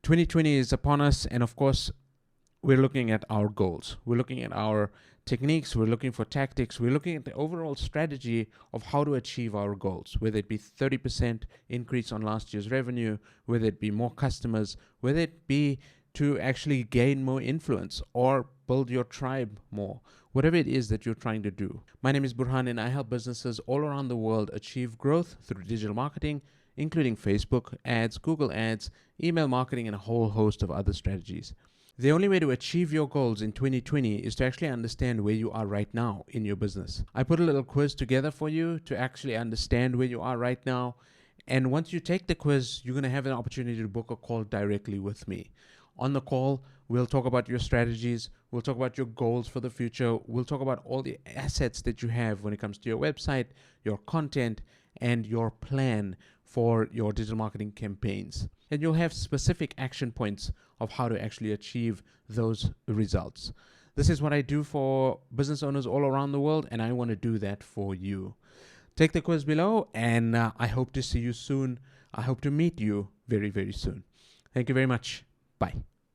2020 is upon us, and of course, we're looking at our goals. We're looking at our techniques. We're looking for tactics. We're looking at the overall strategy of how to achieve our goals, whether it be 30% increase on last year's revenue, whether it be more customers, whether it be to actually gain more influence or build your tribe more, whatever it is that you're trying to do. My name is Burhan, and I help businesses all around the world achieve growth through digital marketing, including Facebook ads, Google ads, email marketing, and a whole host of other strategies. The only way to achieve your goals in 2020 is to actually understand where you are right now in your business. I put a little quiz together for you to actually understand where you are right now. And once you take the quiz, you're going to have an opportunity to book a call directly with me. On the call, we'll talk about your strategies. We'll talk about your goals for the future. We'll talk about all the assets that you have when it comes to your website, your content, and your plan for your digital marketing campaigns. And you'll have specific action points of how to actually achieve those results. This is what I do for business owners all around the world, and I want to do that for you. Take the quiz below, and I hope to see you soon. I hope to meet you very, very soon. Thank you very much. Bye.